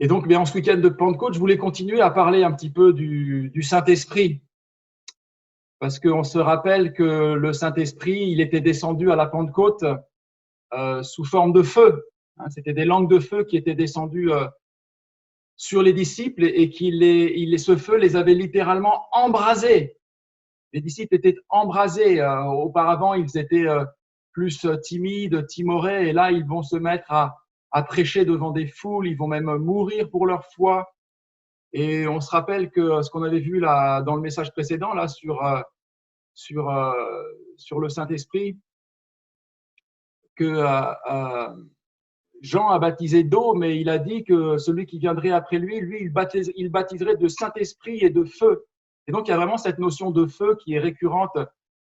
Et donc, bien, en ce week-end de Pentecôte, je voulais continuer à parler un petit peu du Saint-Esprit, parce qu'on se rappelle que le Saint-Esprit, il était descendu à la Pentecôte sous forme de feu. C'était des langues de feu qui étaient descendues sur les disciples et ce feu les avait littéralement embrasés. Les disciples étaient embrasés. Auparavant, ils étaient plus timides, timorés, et là, ils vont se mettre à prêcher devant des foules, ils vont même mourir pour leur foi. Et on se rappelle que ce qu'on avait vu là dans le message précédent là sur le Saint-Esprit, que Jean a baptisé d'eau, mais il a dit que celui qui viendrait après lui, il baptiserait de Saint-Esprit et de feu. Et donc il y a vraiment cette notion de feu qui est récurrente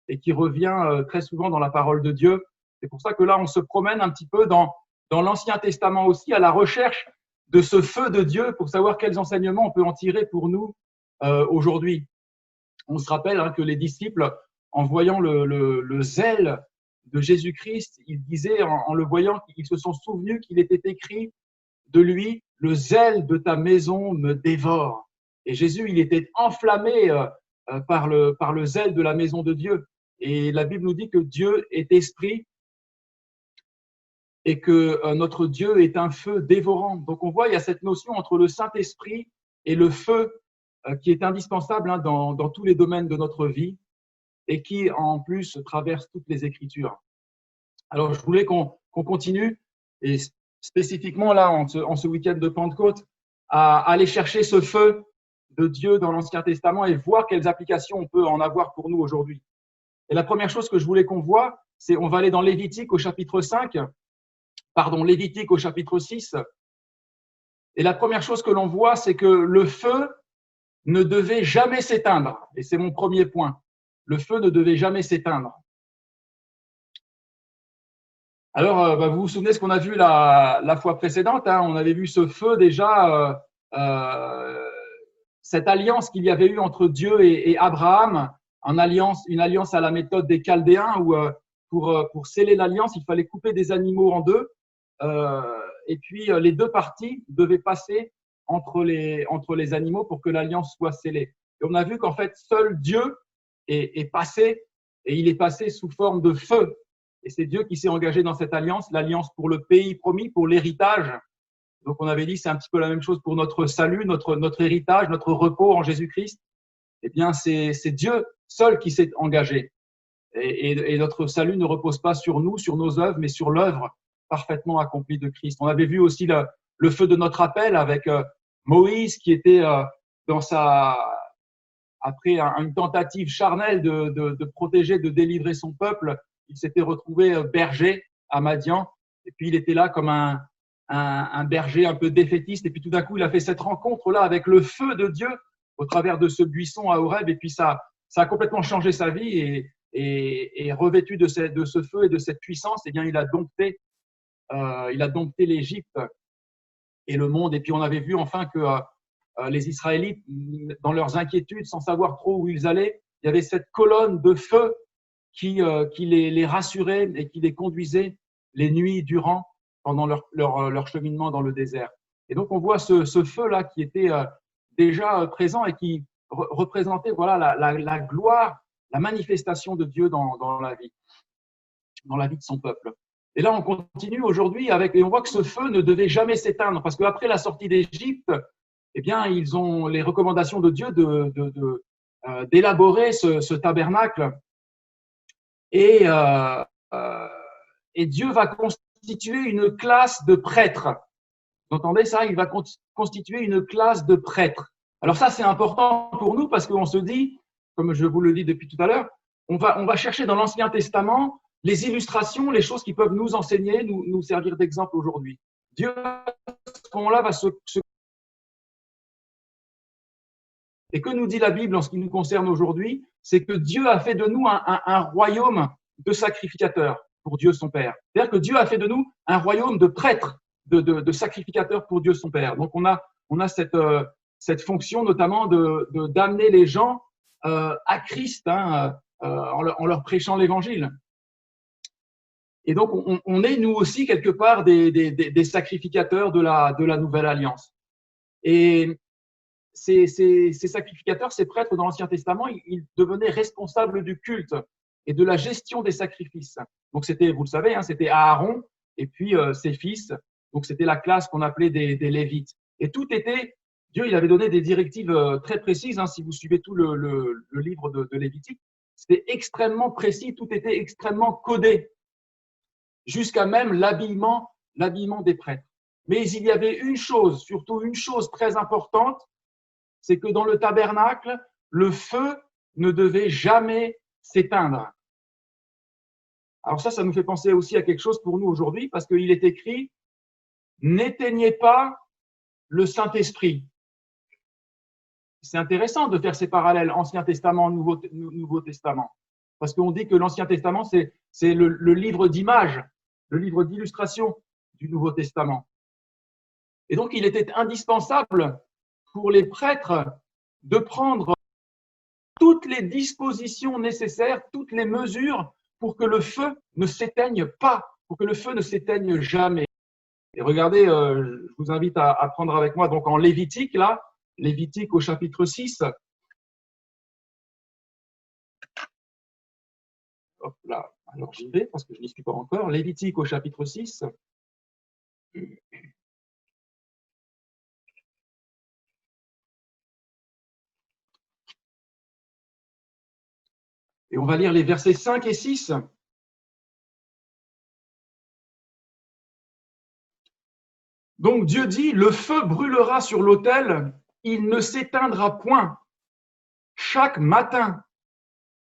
et qui revient très souvent dans la parole de Dieu. C'est pour ça que là on se promène un petit peu dans l'Ancien Testament aussi, à la recherche de ce feu de Dieu pour savoir quels enseignements on peut en tirer pour nous aujourd'hui. On se rappelle que les disciples, en voyant le zèle de Jésus-Christ, ils disaient, en le voyant, qu'ils se sont souvenus qu'il était écrit de lui, « Le zèle de ta maison me dévore ». Et Jésus, il était enflammé par le zèle de la maison de Dieu. Et la Bible nous dit que Dieu est esprit et que notre Dieu est un feu dévorant. Donc on voit, il y a cette notion entre le Saint-Esprit et le feu qui est indispensable dans tous les domaines de notre vie et qui, en plus, traverse toutes les Écritures. Alors, je voulais qu'on continue, et spécifiquement là, en ce week-end de Pentecôte, à aller chercher ce feu de Dieu dans l'Ancien Testament et voir quelles applications on peut en avoir pour nous aujourd'hui. Et la première chose que je voulais qu'on voit, c'est on va aller dans Lévitique au chapitre 6. Et la première chose que l'on voit, c'est que le feu ne devait jamais s'éteindre. Et c'est mon premier point. Le feu ne devait jamais s'éteindre. Alors, vous vous souvenez ce qu'on a vu la fois précédente, on avait vu ce feu déjà, cette alliance qu'il y avait eu entre Dieu et Abraham, une alliance à la méthode des Chaldéens où pour sceller l'alliance, il fallait couper des animaux en deux et puis les deux parties devaient passer entre les animaux pour que l'alliance soit scellée. Et on a vu qu'en fait, seul Dieu est passé, et il est passé sous forme de feu. Et c'est Dieu qui s'est engagé dans cette alliance, l'alliance pour le pays promis, pour l'héritage. Donc on avait dit c'est un petit peu la même chose pour notre salut, notre héritage, notre repos en Jésus-Christ. Eh bien c'est Dieu seul qui s'est engagé. Et notre salut ne repose pas sur nous, sur nos œuvres, mais sur l'œuvre parfaitement accomplie de Christ. On avait vu aussi le feu de notre appel avec Moïse qui était après une tentative charnelle de protéger, de délivrer son peuple, il s'était retrouvé berger à Madian. Et puis il était là comme un berger un peu défaitiste. Et puis tout d'un coup, il a fait cette rencontre-là avec le feu de Dieu au travers de ce buisson à Horeb. Et puis ça a complètement changé sa vie. Et revêtu de ce feu et de cette puissance, eh bien, il a dompté l'Égypte et le monde. Et puis on avait vu enfin que les Israélites, dans leurs inquiétudes, sans savoir trop où ils allaient, il y avait cette colonne de feu qui les rassurait et qui les conduisait les nuits durant pendant leur cheminement dans le désert. Et donc on voit ce feu-là qui était déjà présent et qui représentait voilà la gloire, la manifestation de Dieu dans la vie de son peuple. Et là, on continue aujourd'hui et on voit que ce feu ne devait jamais s'éteindre parce qu'après la sortie d'Égypte, eh bien, ils ont les recommandations de Dieu d'élaborer ce tabernacle. Et Dieu va constituer une classe de prêtres. Vous entendez ça? Il va constituer une classe de prêtres. Alors ça, c'est important pour nous parce qu'on se dit, comme je vous le dis depuis tout à l'heure, on va chercher dans l'Ancien Testament les illustrations, les choses qui peuvent nous enseigner, nous servir d'exemple aujourd'hui. Dieu, à ce moment-là, va se Et que nous dit la Bible en ce qui nous concerne aujourd'hui? C'est que Dieu a fait de nous un royaume de sacrificateurs pour Dieu son Père. C'est-à-dire que Dieu a fait de nous un royaume de prêtres, de sacrificateurs pour Dieu son Père. Donc on a cette fonction notamment d'amener les gens à Christ en leur prêchant l'Évangile. Et donc on est nous aussi quelque part des sacrificateurs de la nouvelle alliance. Et ces sacrificateurs, ces prêtres dans l'Ancien Testament, ils devenaient responsables du culte et de la gestion des sacrifices. Donc c'était, vous le savez, hein, c'était Aaron et puis ses fils. Donc c'était la classe qu'on appelait des Lévites. Et tout était, Dieu, il avait donné des directives très précises. Hein, si vous suivez tout le livre de Lévitique, c'était extrêmement précis, tout était extrêmement codé, jusqu'à même l'habillement des prêtres. Mais il y avait une chose, surtout une chose très importante, c'est que dans le tabernacle, le feu ne devait jamais s'éteindre. Alors ça nous fait penser aussi à quelque chose pour nous aujourd'hui, parce qu'il est écrit « N'éteignez pas le Saint-Esprit ». C'est intéressant de faire ces parallèles Ancien Testament, Nouveau Testament, parce qu'on dit que l'Ancien Testament, c'est le livre d'images, le livre d'illustration du Nouveau Testament. Et donc, il était indispensable pour les prêtres de prendre toutes les dispositions nécessaires, toutes les mesures pour que le feu ne s'éteigne pas, pour que le feu ne s'éteigne jamais. Et regardez, je vous invite à prendre avec moi donc en Lévitique, là, Lévitique au chapitre 6. Hop là, alors j'y vais parce que je n'y suis pas encore. Lévitique au chapitre 6. Et on va lire les versets 5 et 6. Donc Dieu dit, le feu brûlera sur l'autel, il ne s'éteindra point. Chaque matin,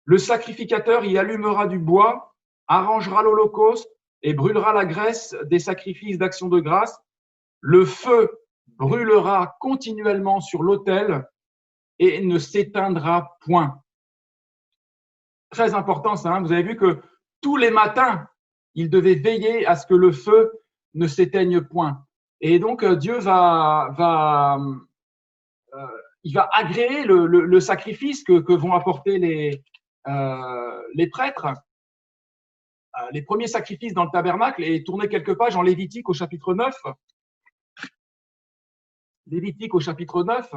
le sacrificateur y allumera du bois, arrangera l'holocauste et brûlera la graisse des sacrifices d'action de grâce. Le feu brûlera continuellement sur l'autel et ne s'éteindra point. Très important ça, hein. Vous avez vu que tous les matins, il devait veiller à ce que le feu ne s'éteigne point. Et donc Dieu il va agréer le sacrifice que vont apporter les prêtres. Les premiers sacrifices dans le tabernacle, et tournez quelques pages en Lévitique au chapitre 9. Lévitique au chapitre 9,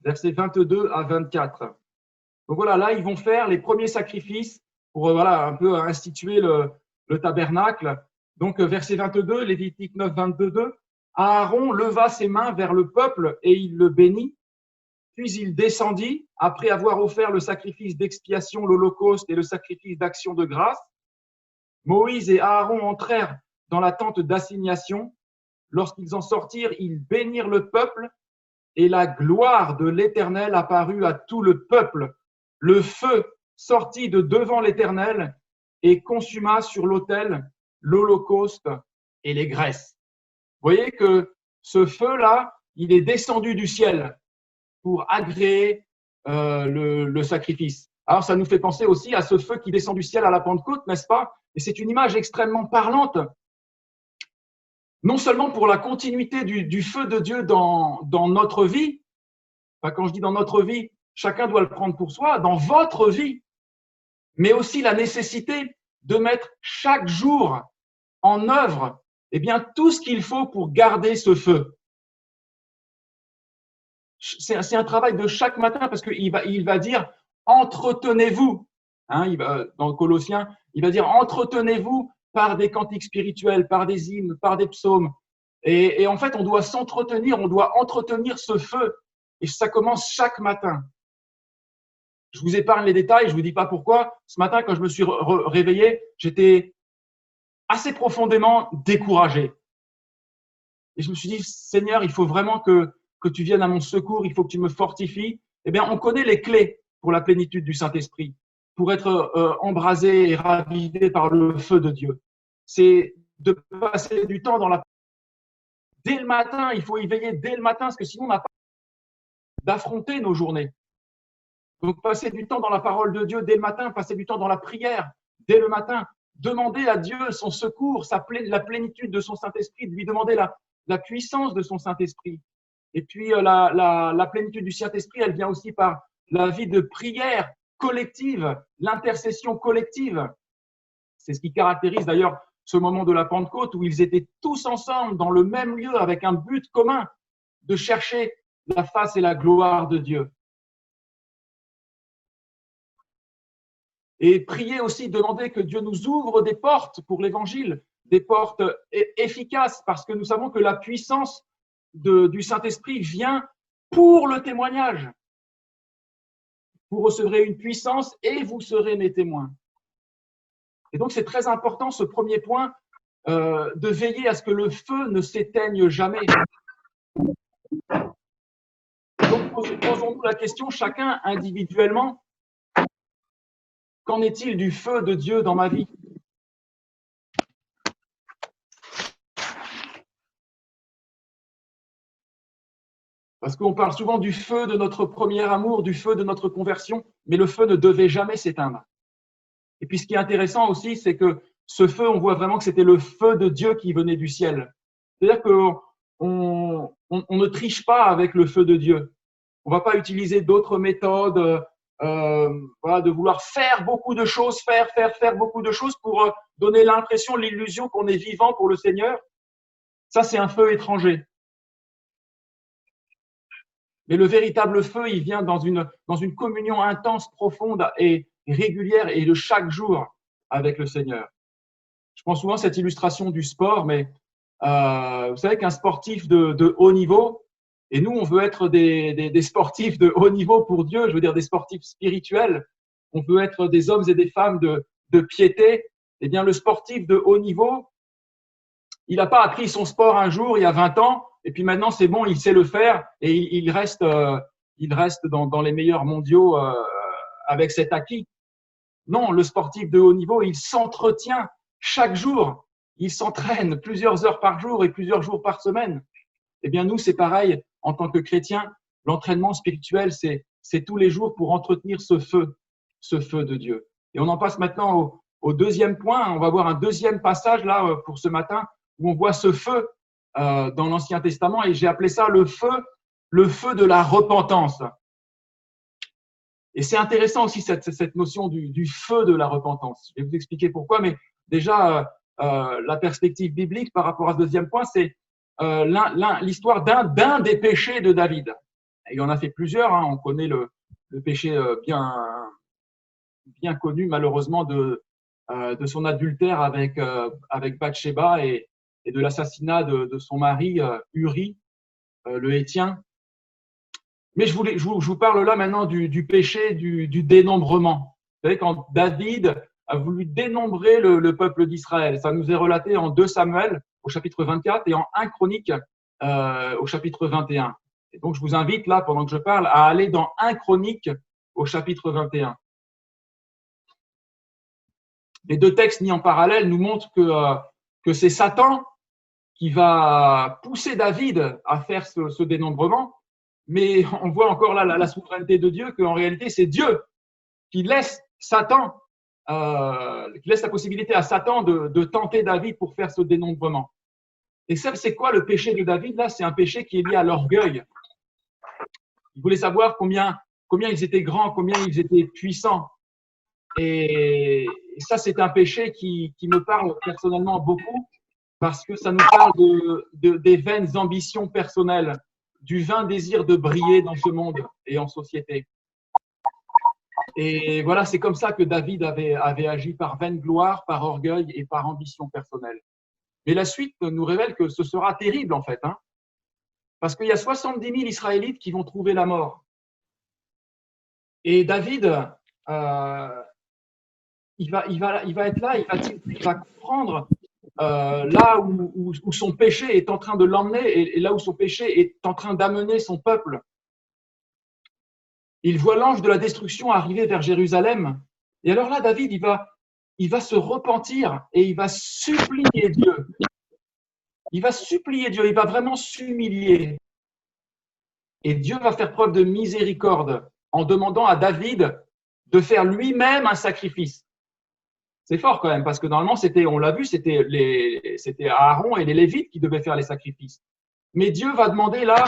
versets 22 à 24. Donc voilà, là, ils vont faire les premiers sacrifices pour voilà, un peu instituer le tabernacle. Donc, verset 22, Lévitique 9, 22, Aaron leva ses mains vers le peuple et il le bénit. Puis il descendit, après avoir offert le sacrifice d'expiation, l'holocauste et le sacrifice d'action de grâce. Moïse et Aaron entrèrent dans la tente d'assignation. Lorsqu'ils en sortirent, ils bénirent le peuple et la gloire de l'Éternel apparut à tout le peuple. Le feu sortit de devant l'Éternel et consuma sur l'autel l'holocauste et les graisses. Vous voyez que ce feu-là, il est descendu du ciel pour agréer le sacrifice. Alors, ça nous fait penser aussi à ce feu qui descend du ciel à la Pentecôte, n'est-ce pas? Et c'est une image extrêmement parlante, non seulement pour la continuité du feu de Dieu dans notre vie, enfin, quand je dis dans notre vie, chacun doit le prendre pour soi, dans votre vie, mais aussi la nécessité de mettre chaque jour en œuvre eh bien, tout ce qu'il faut pour garder ce feu. C'est un travail de chaque matin parce qu'il va dire entretenez-vous. Hein, dans Colossiens, il va dire entretenez-vous par des cantiques spirituels, par des hymnes, par des psaumes. Et en fait, on doit s'entretenir, on doit entretenir ce feu. Et ça commence chaque matin. Je vous épargne les détails, je ne vous dis pas pourquoi. Ce matin, quand je me suis réveillé, j'étais assez profondément découragé. Et je me suis dit, Seigneur, il faut vraiment que tu viennes à mon secours, il faut que tu me fortifies. Eh bien, on connaît les clés pour la plénitude du Saint-Esprit, pour être embrasé et ravivé par le feu de Dieu. C'est de passer du temps dans la... Dès le matin, il faut y veiller dès le matin, parce que sinon, on n'a pas d'affronter nos journées. Donc, passer du temps dans la parole de Dieu dès le matin, passer du temps dans la prière dès le matin, demander à Dieu son secours, la plénitude de son Saint-Esprit, de lui demander la puissance de son Saint-Esprit. Et puis, la plénitude du Saint-Esprit, elle vient aussi par la vie de prière collective, l'intercession collective. C'est ce qui caractérise d'ailleurs ce moment de la Pentecôte où ils étaient tous ensemble dans le même lieu avec un but commun de chercher la face et la gloire de Dieu. Et prier aussi, demander que Dieu nous ouvre des portes pour l'évangile, des portes efficaces, parce que nous savons que la puissance du Saint-Esprit vient pour le témoignage. Vous recevrez une puissance et vous serez mes témoins. Et donc, c'est très important, ce premier point, de veiller à ce que le feu ne s'éteigne jamais. Donc, posons-nous la question, chacun individuellement, qu'en est-il du feu de Dieu dans ma vie? Parce qu'on parle souvent du feu de notre premier amour, du feu de notre conversion, mais le feu ne devait jamais s'éteindre. Et puis, ce qui est intéressant aussi, c'est que ce feu, on voit vraiment que c'était le feu de Dieu qui venait du ciel. C'est-à-dire qu'on ne triche pas avec le feu de Dieu. On ne va pas utiliser d'autres méthodes, voilà, de vouloir faire beaucoup de choses, faire beaucoup de choses pour donner l'impression, l'illusion qu'on est vivant pour le Seigneur. Ça, c'est un feu étranger. Mais le véritable feu, il vient dans une communion intense, profonde et régulière et de chaque jour avec le Seigneur. Je prends souvent cette illustration du sport, mais vous savez qu'un sportif de haut niveau, et nous, on veut être des sportifs de haut niveau pour Dieu, je veux dire des sportifs spirituels, on veut être des hommes et des femmes de piété. Eh bien, le sportif de haut niveau, il n'a pas appris son sport un jour, il y a 20 ans, et puis maintenant, c'est bon, il sait le faire, et il reste dans les meilleurs mondiaux avec cet acquis. Non, le sportif de haut niveau, il s'entretient chaque jour. Il s'entraîne plusieurs heures par jour et plusieurs jours par semaine. Eh bien, nous, c'est pareil. En tant que chrétiens, l'entraînement spirituel, c'est tous les jours pour entretenir ce feu de Dieu. Et on en passe maintenant au deuxième point. On va voir un deuxième passage là pour ce matin où on voit ce feu dans l'Ancien Testament, et j'ai appelé ça le feu de la repentance. Et c'est intéressant aussi cette notion du feu de la repentance. Je vais vous expliquer pourquoi, mais déjà, la perspective biblique par rapport à ce deuxième point, c'est l'histoire d'un des péchés de David. Et il en a fait plusieurs, hein. On connaît le péché bien connu, malheureusement, de son adultère avec Bathsheba et de l'assassinat de son mari, Uri, le Héthien. Mais je vous parle là maintenant du péché du dénombrement. Vous savez, quand David a voulu dénombrer le peuple d'Israël, ça nous est relaté en 2 Samuel au chapitre 24 et en 1 Chronique au chapitre 21. Et donc, je vous invite là, pendant que je parle, à aller dans 1 Chronique au chapitre 21. Les deux textes mis en parallèle nous montrent que c'est Satan qui va pousser David à faire ce dénombrement. Mais on voit encore là la souveraineté de Dieu, qu'en réalité, c'est Dieu qui laisse Satan, qui laisse la possibilité à Satan de tenter David pour faire ce dénombrement. Et ça, c'est quoi le péché de David? Là, c'est un péché qui est lié à l'orgueil. Il voulait savoir combien ils étaient grands, combien ils étaient puissants. Et ça, c'est un péché qui me parle personnellement beaucoup, parce que ça nous parle des vaines ambitions personnelles, du vain désir de briller dans ce monde et en société. Et voilà, c'est comme ça que David avait agi, par vaine gloire, par orgueil et par ambition personnelle. Mais la suite nous révèle que ce sera terrible en fait, hein, parce qu'il y a 70 000 Israélites qui vont trouver la mort. Et David, il va être là, il va prendre là où son péché est en train de l'emmener et là où son péché est en train d'amener son peuple. Il voit l'ange de la destruction arriver vers Jérusalem. Et alors là, David, il va se repentir et il va supplier Dieu. Il va supplier Dieu, il va vraiment s'humilier. Et Dieu va faire preuve de miséricorde en demandant à David de faire lui-même un sacrifice. C'est fort quand même, parce que normalement, on l'a vu, c'était Aaron et les Lévites qui devaient faire les sacrifices. Mais Dieu va demander là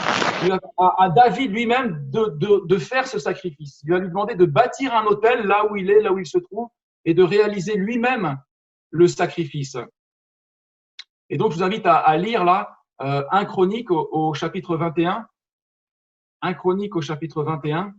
à David lui-même de faire ce sacrifice. Il va lui demander de bâtir un autel là où il est, là où il se trouve, et de réaliser lui-même le sacrifice. Et donc, je vous invite à lire là 1 Chronique au chapitre 21. 1 Chronique au chapitre 21.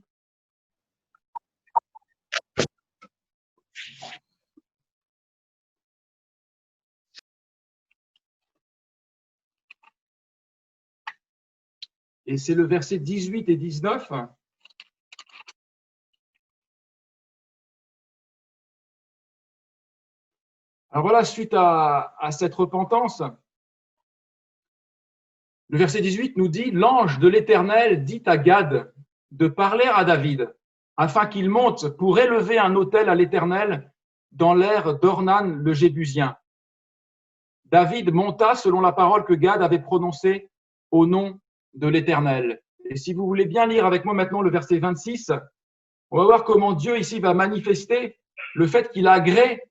Et c'est le verset 18 et 19. Alors voilà, suite à cette repentance, le verset 18 nous dit « L'ange de l'Éternel dit à Gad de parler à David, afin qu'il monte pour élever un autel à l'Éternel dans l'aire d'Ornan le Jébusien. » David monta selon la parole que Gad avait prononcée au nom de l'Éternel. Et si vous voulez bien lire avec moi maintenant le verset 26, on va voir comment Dieu ici va manifester le fait qu'il agrée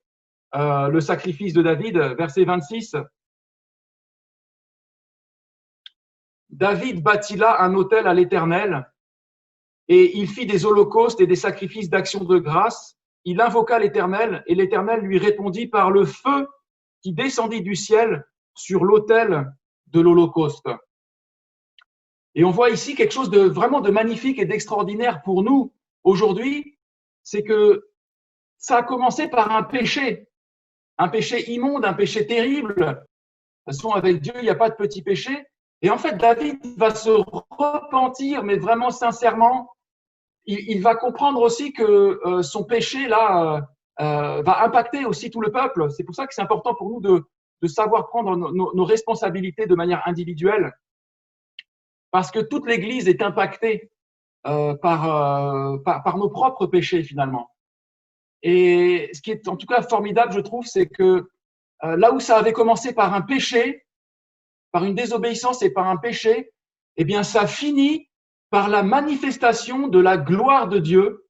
le sacrifice de David. Verset 26. David bâtit là un autel à l'Éternel et il fit des holocaustes et des sacrifices d'action de grâce. Il invoqua l'Éternel et l'Éternel lui répondit par le feu qui descendit du ciel sur l'autel de l'holocauste. Et on voit ici quelque chose de vraiment de magnifique et d'extraordinaire pour nous aujourd'hui, c'est que ça a commencé par un péché immonde, un péché terrible. De toute façon, avec Dieu, il n'y a pas de petit péché. Et en fait, David va se repentir, mais vraiment sincèrement. Il va comprendre aussi que son péché là va impacter aussi tout le peuple. C'est pour ça que c'est important pour nous de savoir prendre nos responsabilités de manière individuelle, parce que toute l'Église est impactée par nos propres péchés finalement. Et ce qui est en tout cas formidable, je trouve, c'est que là où ça avait commencé par un péché, par une désobéissance et par un péché, eh bien ça finit par la manifestation de la gloire de Dieu,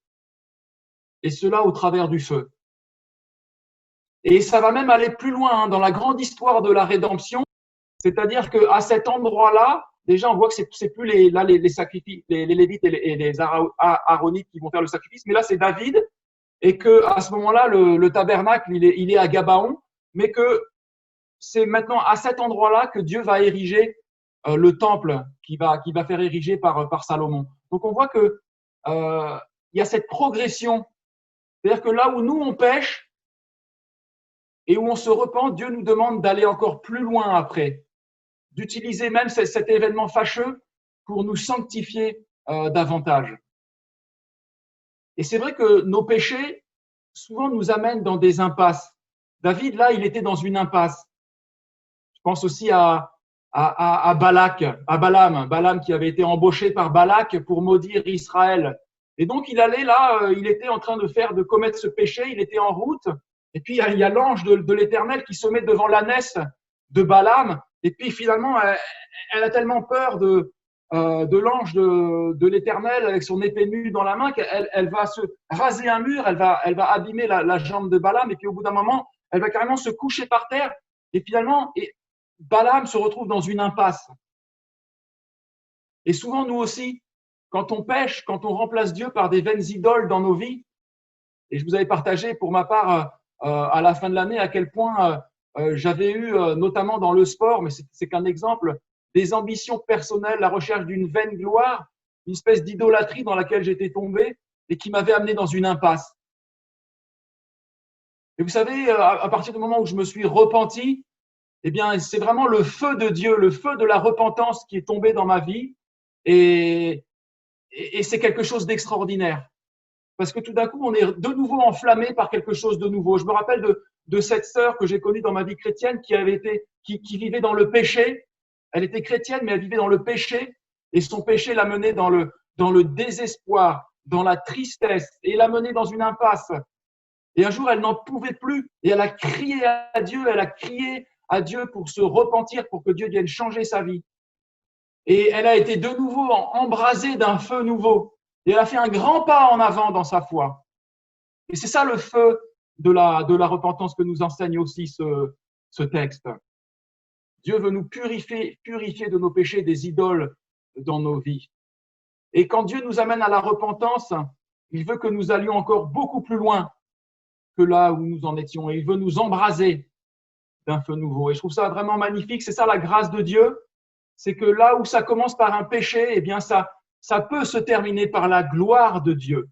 et cela au travers du feu. Et ça va même aller plus loin dans la grande histoire de la rédemption, c'est-à-dire qu'à cet endroit-là, déjà on voit que c'est plus les sacrifices, les Lévites et les Aaronites qui vont faire le sacrifice, mais là c'est David, et que à ce moment-là le tabernacle il est à Gabaon, mais que c'est maintenant à cet endroit-là que Dieu va ériger le temple qui va faire ériger par Salomon. Donc on voit que il y a cette progression, c'est-à-dire que là où nous on pêche et où on se repent, Dieu nous demande d'aller encore plus loin après, d'utiliser même cet événement fâcheux pour nous sanctifier davantage. Et c'est vrai que nos péchés souvent nous amènent dans des impasses. David, là, il était dans une impasse. Je pense aussi à Balaam qui avait été embauché par Balak pour maudire Israël. Et donc, il allait là, il était en train de commettre ce péché, il était en route. Et puis, il y a l'ange de l'Éternel qui se met devant l'ânesse de Balaam. Et puis, finalement, elle a tellement peur de l'ange de l'Éternel avec son épée nue dans la main qu'elle va se raser un mur, elle va abîmer la jambe de Balaam. Et puis, au bout d'un moment, elle va carrément se coucher par terre. Et finalement, Balaam se retrouve dans une impasse. Et souvent, nous aussi, quand on pêche, quand on remplace Dieu par des vaines idoles dans nos vies, et je vous avais partagé pour ma part à la fin de l'année à quel point j'avais eu, notamment dans le sport, mais c'est qu'un exemple, des ambitions personnelles, la recherche d'une vaine gloire, une espèce d'idolâtrie dans laquelle j'étais tombé et qui m'avait amené dans une impasse. Et vous savez, à partir du moment où je me suis repenti, eh bien, c'est vraiment le feu de Dieu, le feu de la repentance qui est tombé dans ma vie. Et c'est quelque chose d'extraordinaire. Parce que tout d'un coup, on est de nouveau enflammé par quelque chose de nouveau. Je me rappelle de cette sœur que j'ai connue dans ma vie chrétienne qui vivait dans le péché. Elle était chrétienne, mais elle vivait dans le péché. Et son péché l'a menée dans le désespoir, dans la tristesse, et l'a menée dans une impasse. Et un jour, elle n'en pouvait plus. Et elle a crié à Dieu, à Dieu pour se repentir, pour que Dieu vienne changer sa vie. Et elle a été de nouveau embrasée d'un feu nouveau. Et elle a fait un grand pas en avant dans sa foi. Et c'est ça le feu de la repentance que nous enseigne aussi ce texte. Dieu veut nous purifier de nos péchés, des idoles dans nos vies. Et quand Dieu nous amène à la repentance, il veut que nous allions encore beaucoup plus loin que là où nous en étions. Et il veut nous embraser. d'un feu nouveau. Et je trouve ça vraiment magnifique. C'est ça la grâce de Dieu. C'est que là où ça commence par un péché, eh bien ça peut se terminer par la gloire de Dieu.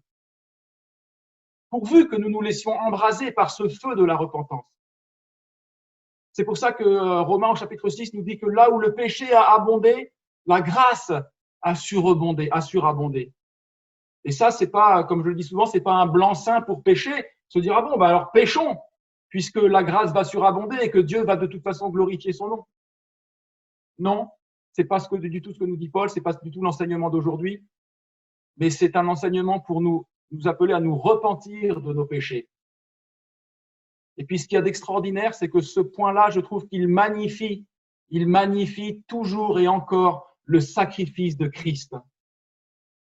Pourvu que nous nous laissions embraser par ce feu de la repentance. C'est pour ça que Romains au chapitre 6 nous dit que là où le péché a abondé, la grâce a surabondé. Et ça, c'est pas, comme je le dis souvent, c'est pas un blanc-seing pour pécher, se dire, ah bon, bah alors péchons, puisque la grâce va surabonder et que Dieu va de toute façon glorifier son nom. Non, c'est pas du tout ce que nous dit Paul, c'est pas du tout l'enseignement d'aujourd'hui, mais c'est un enseignement pour nous appeler à nous repentir de nos péchés. Et puis, ce qu'il y a d'extraordinaire, c'est que ce point-là, je trouve qu'il magnifie toujours et encore le sacrifice de Christ.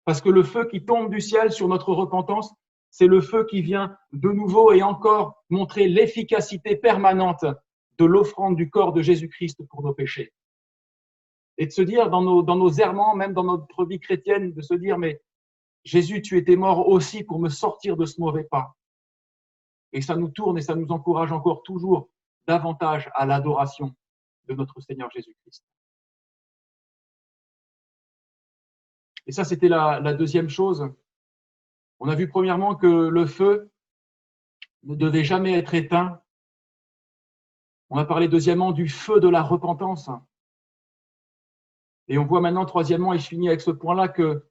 Parce que le feu qui tombe du ciel sur notre repentance, c'est le feu qui vient de nouveau et encore montrer l'efficacité permanente de l'offrande du corps de Jésus-Christ pour nos péchés. Et de se dire dans nos errements, même dans notre vie chrétienne, de se dire, mais Jésus, tu étais mort aussi pour me sortir de ce mauvais pas. Et ça nous tourne et ça nous encourage encore toujours davantage à l'adoration de notre Seigneur Jésus-Christ. Et ça, c'était la deuxième chose. On a vu premièrement que le feu ne devait jamais être éteint. On a parlé deuxièmement du feu de la repentance. Et on voit maintenant troisièmement, et je finis avec ce point-là, que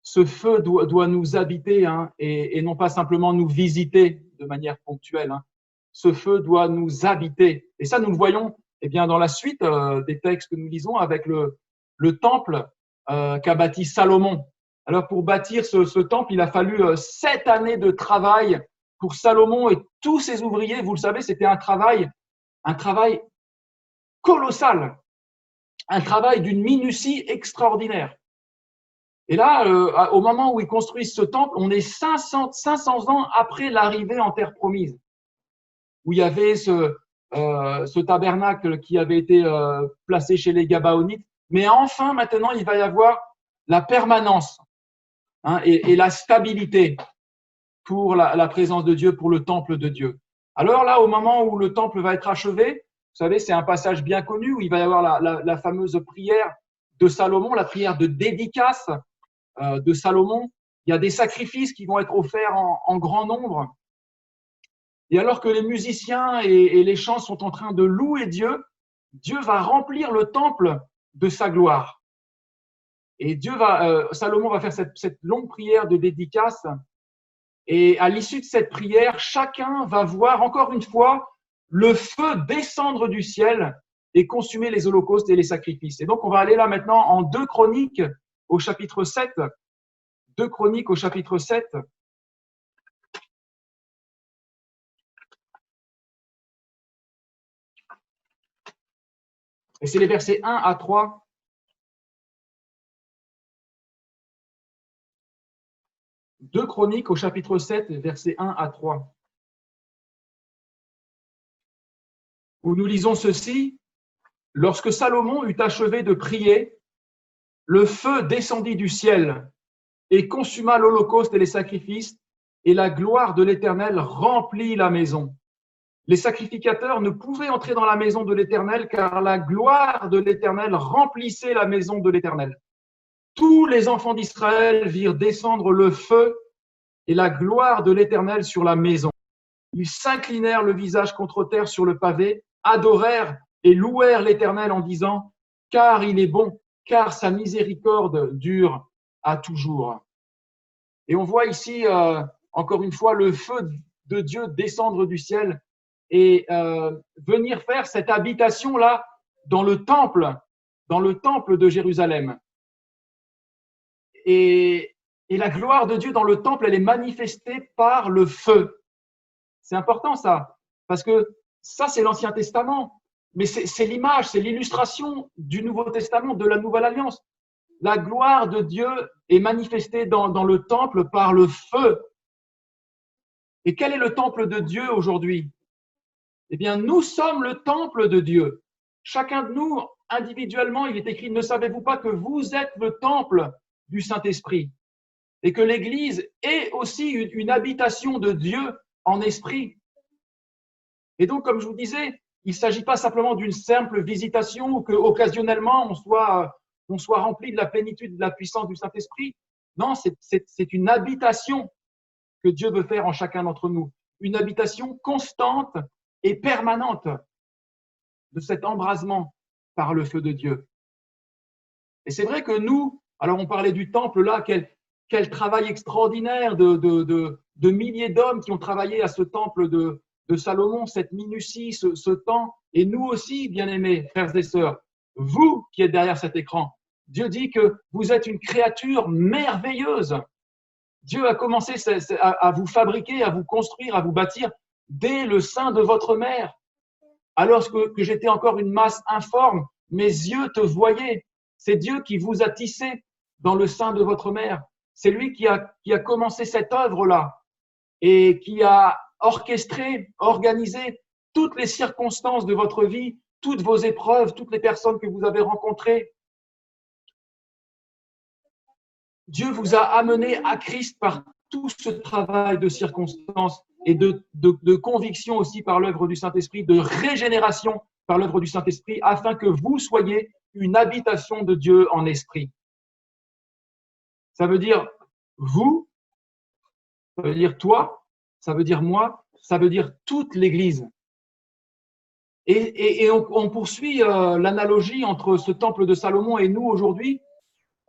ce feu doit nous habiter et non pas simplement nous visiter de manière ponctuelle. Ce feu doit nous habiter. Et ça, nous le voyons dans la suite des textes que nous lisons avec le temple qu'a bâti Salomon. Alors, pour bâtir ce temple, il a fallu 7 années de travail pour Salomon et tous ses ouvriers. Vous le savez, c'était un travail colossal, un travail d'une minutie extraordinaire. Et là, au moment où ils construisent ce temple, on est 500 ans après l'arrivée en terre promise, où il y avait ce tabernacle qui avait été placé chez les Gabaonites. Mais enfin, maintenant, il va y avoir la permanence et la stabilité pour la présence de Dieu, pour le temple de Dieu. Alors là, au moment où le temple va être achevé, vous savez, c'est un passage bien connu où il va y avoir la fameuse prière de Salomon, la prière de dédicace de Salomon. Il y a des sacrifices qui vont être offerts en grand nombre. Et alors que les musiciens et les chants sont en train de louer Dieu, Dieu va remplir le temple de sa gloire. Et Salomon va faire cette longue prière de dédicace. Et à l'issue de cette prière, chacun va voir encore une fois le feu descendre du ciel et consumer les holocaustes et les sacrifices. Et donc, on va aller là maintenant en 2 Chroniques au chapitre 7. 2 Chroniques au chapitre 7. Et c'est les versets 1 à 3. Deux Chroniques au chapitre 7, versets 1 à 3. Où nous lisons ceci. Lorsque Salomon eut achevé de prier, le feu descendit du ciel et consuma l'holocauste et les sacrifices, et la gloire de l'Éternel remplit la maison. Les sacrificateurs ne pouvaient entrer dans la maison de l'Éternel, car la gloire de l'Éternel remplissait la maison de l'Éternel. Tous les enfants d'Israël virent descendre le feu et la gloire de l'Éternel sur la maison. Ils s'inclinèrent le visage contre terre sur le pavé, adorèrent et louèrent l'Éternel en disant « Car il est bon, car sa miséricorde dure à toujours. » Et on voit ici, encore une fois, le feu de Dieu descendre du ciel et venir faire cette habitation-là dans le temple de Jérusalem. Et la gloire de Dieu dans le temple, elle est manifestée par le feu. C'est important ça, parce que ça, c'est l'Ancien Testament. Mais c'est l'image, c'est l'illustration du Nouveau Testament, de la Nouvelle Alliance. La gloire de Dieu est manifestée dans le temple par le feu. Et quel est le temple de Dieu aujourd'hui? Eh bien, nous sommes le temple de Dieu. Chacun de nous, individuellement, il est écrit, ne savez-vous pas que vous êtes le temple du Saint-Esprit et que l'Église est aussi une habitation de Dieu en esprit. Et donc, comme je vous disais, Il ne s'agit pas simplement d'une simple visitation ou qu'occasionnellement on soit rempli de la plénitude, de la puissance du Saint-Esprit. Non, c'est une habitation que Dieu veut faire en chacun d'entre nous. Une habitation constante et permanente de cet embrasement par le feu de Dieu. Et c'est vrai que nous, alors on parlait du temple là, quel travail extraordinaire de milliers d'hommes qui ont travaillé à ce temple de Salomon, cette minutie, ce temps. Et nous aussi, bien-aimés frères et sœurs, vous qui êtes derrière cet écran, Dieu dit que vous êtes une créature merveilleuse. Dieu a commencé à vous fabriquer, à vous construire, à vous bâtir dès le sein de votre mère. Alors que j'étais encore une masse informe, mes yeux te voyaient. C'est Dieu qui vous a tissé dans le sein de votre mère. C'est lui qui a commencé cette œuvre-là et qui a orchestré, organisé toutes les circonstances de votre vie, toutes vos épreuves, toutes les personnes que vous avez rencontrées. Dieu vous a amené à Christ par tout ce travail de circonstances et de conviction aussi par l'œuvre du Saint-Esprit, de régénération par l'œuvre du Saint-Esprit, afin que vous soyez une habitation de Dieu en esprit. Ça veut dire vous, ça veut dire toi, ça veut dire moi, ça veut dire toute l'Église. Et on poursuit l'analogie entre ce temple de Salomon et nous aujourd'hui,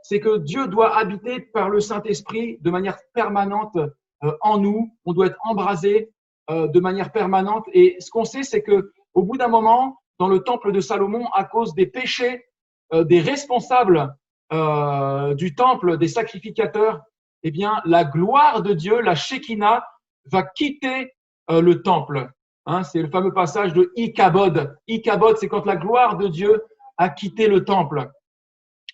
c'est que Dieu doit habiter par le Saint-Esprit de manière permanente en nous. On doit être embrasé de manière permanente. Et ce qu'on sait, c'est que au bout d'un moment, dans le temple de Salomon, à cause des péchés des responsables du temple, des sacrificateurs, eh bien, la gloire de Dieu, la Shekinah, va quitter le temple. Hein, c'est le fameux passage de Ikabod. Ikabod, c'est quand la gloire de Dieu a quitté le temple.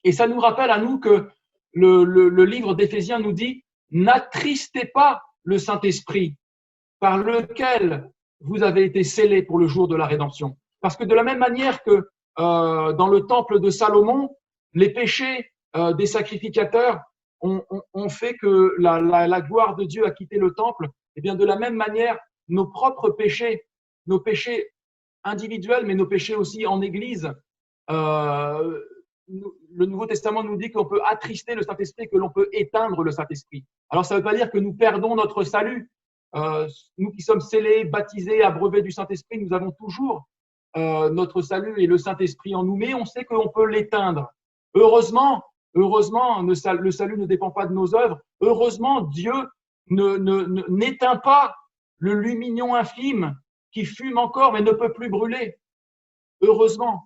Et ça nous rappelle à nous que le livre d'Éphésiens nous dit « N'attristez pas le Saint-Esprit par lequel vous avez été scellés pour le jour de la rédemption. » Parce que de la même manière que dans le temple de Salomon, les péchés des sacrificateurs ont fait que la gloire de Dieu a quitté le temple, et bien de la même manière, nos propres péchés, nos péchés individuels, mais nos péchés aussi en Église, le Nouveau Testament nous dit qu'on peut attrister le Saint-Esprit, que l'on peut éteindre le Saint-Esprit. Alors, ça ne veut pas dire que nous perdons notre salut. Nous qui sommes scellés, baptisés, abreuvés du Saint-Esprit, nous avons toujours notre salut et le Saint-Esprit en nous, mais on sait qu'on peut l'éteindre. Heureusement, le salut ne dépend pas de nos œuvres. Heureusement, Dieu n'éteint pas le lumignon infime qui fume encore mais ne peut plus brûler. Heureusement.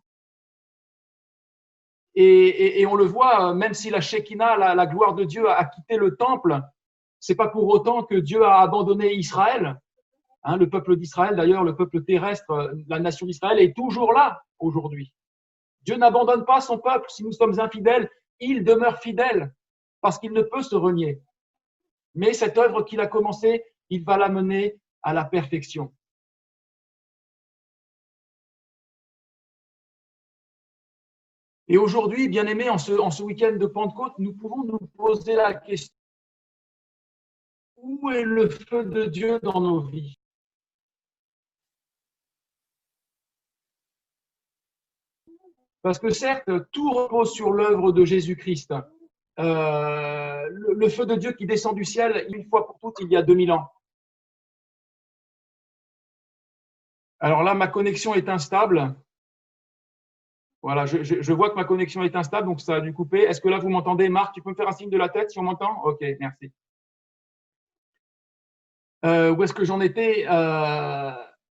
Et on le voit, même si la Shekinah, la gloire de Dieu a quitté le temple, c'est pas pour autant que Dieu a abandonné Israël. Hein, le peuple d'Israël, d'ailleurs, le peuple terrestre, la nation d'Israël est toujours là aujourd'hui. Dieu n'abandonne pas son peuple. Si nous sommes infidèles, il demeure fidèle parce qu'il ne peut se renier. Mais cette œuvre qu'il a commencée, il va la mener à la perfection. Et aujourd'hui, bien aimés, en ce week-end de Pentecôte, nous pouvons nous poser la question: où est le feu de Dieu dans nos vies? Parce que certes, tout repose sur l'œuvre de Jésus-Christ. Le feu de Dieu qui descend du ciel une fois pour toutes il y a 2000 ans. Alors là, ma connexion est instable. Voilà, je vois que ma connexion est instable, donc ça a dû couper. Est-ce que là, vous m'entendez? Marc, tu peux me faire un signe de la tête si on m'entend? Ok, merci. Où est-ce que j'en étais?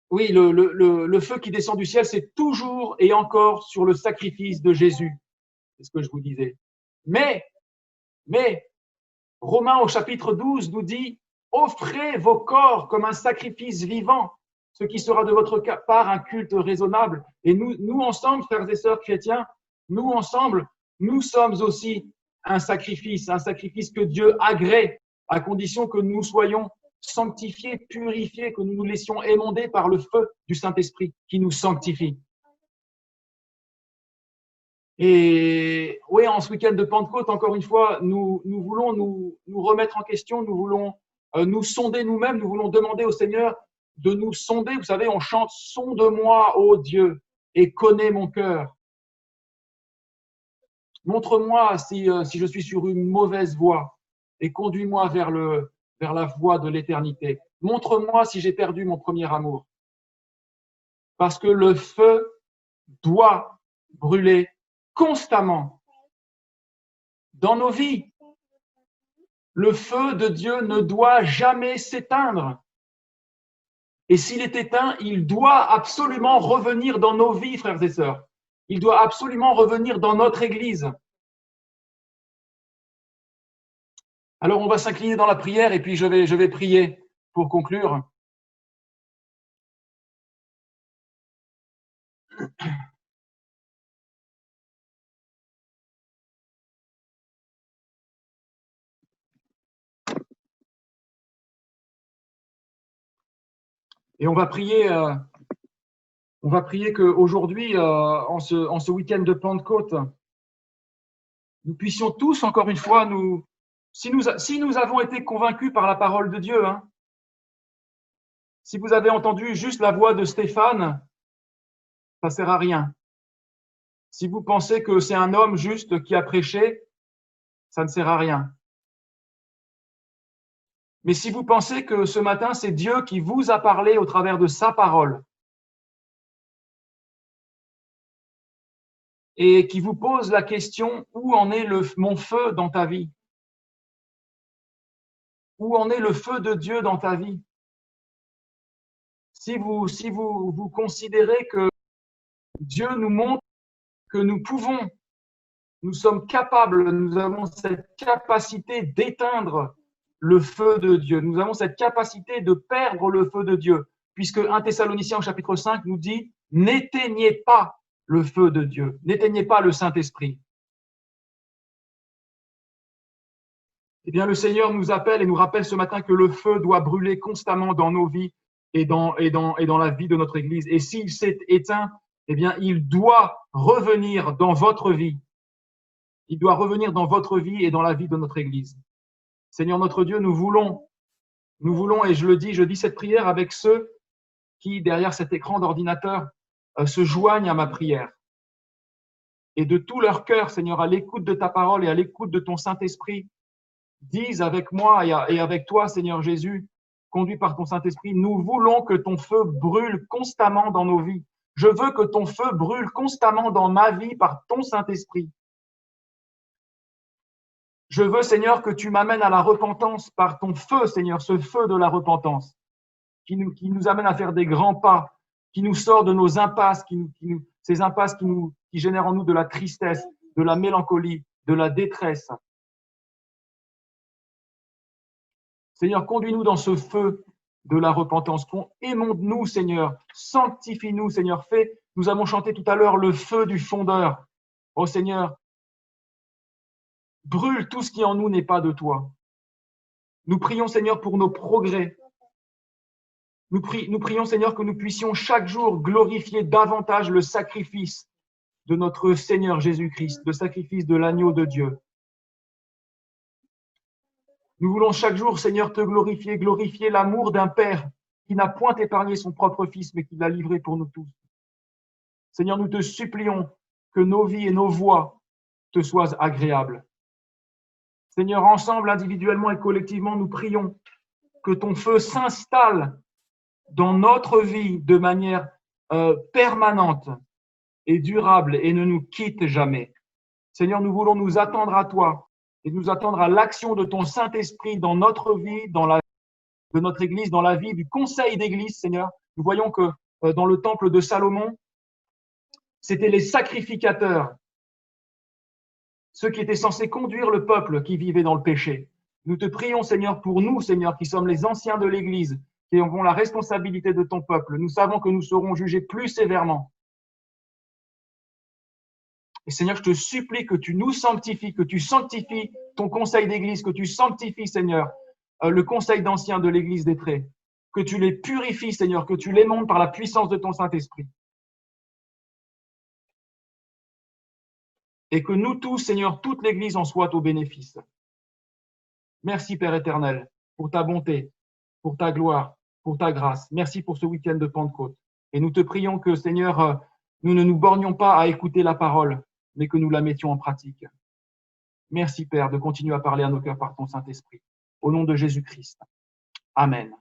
Oui, le feu qui descend du ciel, c'est toujours et encore sur le sacrifice de Jésus. C'est ce que je vous disais. Mais, Romains au chapitre 12 nous dit « Offrez vos corps comme un sacrifice vivant, ce qui sera de votre part un culte raisonnable. » Et nous ensemble, frères et sœurs chrétiens, nous ensemble, nous sommes aussi un sacrifice que Dieu agrée, à condition que nous soyons sanctifiés, purifiés, que nous nous laissions émonder par le feu du Saint-Esprit qui nous sanctifie. Et oui, en ce week-end de Pentecôte, encore une fois, nous voulons nous remettre en question, nous voulons nous sonder nous-mêmes, nous voulons demander au Seigneur de nous sonder. Vous savez, on chante « Sonde-moi, ô Dieu, et connais mon cœur ». Montre-moi si je suis sur une mauvaise voie et conduis-moi vers la voie de l'éternité. Montre-moi si j'ai perdu mon premier amour. Parce que le feu doit brûler constamment dans nos vies. Le feu de Dieu ne doit jamais s'éteindre. Et s'il est éteint, il doit absolument revenir dans nos vies, frères et sœurs. Il doit absolument revenir dans notre Église. Alors, on va s'incliner dans la prière et puis je vais prier pour conclure. Et on va prier qu'aujourd'hui, en ce week-end de Pentecôte, nous puissions tous, encore une fois, si nous avons été convaincus par la parole de Dieu, hein, si vous avez entendu juste la voix de Stéphane, ça ne sert à rien. Si vous pensez que c'est un homme juste qui a prêché, ça ne sert à rien. Mais si vous pensez que ce matin, c'est Dieu qui vous a parlé au travers de sa parole et qui vous pose la question, où en est mon feu dans ta vie? Où en est le feu de Dieu dans ta vie? Si vous considérez que Dieu nous montre que nous sommes capables, nous avons cette capacité d'éteindre le feu de Dieu. Nous avons cette capacité de perdre le feu de Dieu, puisque 1 Thessaloniciens au chapitre 5 nous dit « N'éteignez pas le feu de Dieu, n'éteignez pas le Saint-Esprit ». Eh bien, le Seigneur nous appelle et nous rappelle ce matin que le feu doit brûler constamment dans nos vies et dans la vie de notre Église. Et s'il s'est éteint, eh bien, il doit revenir dans votre vie. Il doit revenir dans votre vie et dans la vie de notre Église. Seigneur notre Dieu, nous voulons, et je dis cette prière avec ceux qui, derrière cet écran d'ordinateur, se joignent à ma prière. Et de tout leur cœur, Seigneur, à l'écoute de ta parole et à l'écoute de ton Saint-Esprit, disent avec moi et avec toi, Seigneur Jésus, conduit par ton Saint-Esprit, nous voulons que ton feu brûle constamment dans nos vies. Je veux que ton feu brûle constamment dans ma vie par ton Saint-Esprit. Je veux, Seigneur, que tu m'amènes à la repentance par ton feu, Seigneur, ce feu de la repentance, qui nous amène à faire des grands pas, qui nous sort de nos impasses, ces impasses qui génèrent en nous de la tristesse, de la mélancolie, de la détresse. Seigneur, conduis-nous dans ce feu de la repentance. Émonde-nous, Seigneur. Sanctifie-nous, Seigneur. Nous avons chanté tout à l'heure le feu du fondeur. Oh Seigneur, brûle tout ce qui en nous n'est pas de toi. Nous prions, Seigneur, pour nos progrès. Nous prions, Seigneur, que nous puissions chaque jour glorifier davantage le sacrifice de notre Seigneur Jésus-Christ, le sacrifice de l'agneau de Dieu. Nous voulons chaque jour, Seigneur, te glorifier l'amour d'un Père qui n'a point épargné son propre Fils, mais qui l'a livré pour nous tous. Seigneur, nous te supplions que nos vies et nos voix te soient agréables. Seigneur, ensemble, individuellement et collectivement, nous prions que ton feu s'installe dans notre vie de manière permanente et durable et ne nous quitte jamais. Seigneur, nous voulons nous attendre à toi et nous attendre à l'action de ton Saint-Esprit dans notre vie, dans la de notre Église, dans la vie du conseil d'Église, Seigneur. Nous voyons que dans le temple de Salomon, c'était les sacrificateurs, ceux qui étaient censés conduire le peuple qui vivait dans le péché. Nous te prions, Seigneur, pour nous, Seigneur, qui sommes les anciens de l'Église, qui avons la responsabilité de ton peuple. Nous savons que nous serons jugés plus sévèrement. Et Seigneur, je te supplie que tu nous sanctifies, que tu sanctifies ton conseil d'Église, que tu sanctifies, Seigneur, le conseil d'anciens de l'Église d'Étrée, que tu les purifies, Seigneur, que tu les montes par la puissance de ton Saint-Esprit. Et que nous tous, Seigneur, toute l'Église en soit au bénéfice. Merci, Père éternel, pour ta bonté, pour ta gloire, pour ta grâce. Merci pour ce week-end de Pentecôte. Et nous te prions que, Seigneur, nous ne nous bornions pas à écouter la parole, mais que nous la mettions en pratique. Merci, Père, de continuer à parler à nos cœurs par ton Saint-Esprit. Au nom de Jésus-Christ. Amen.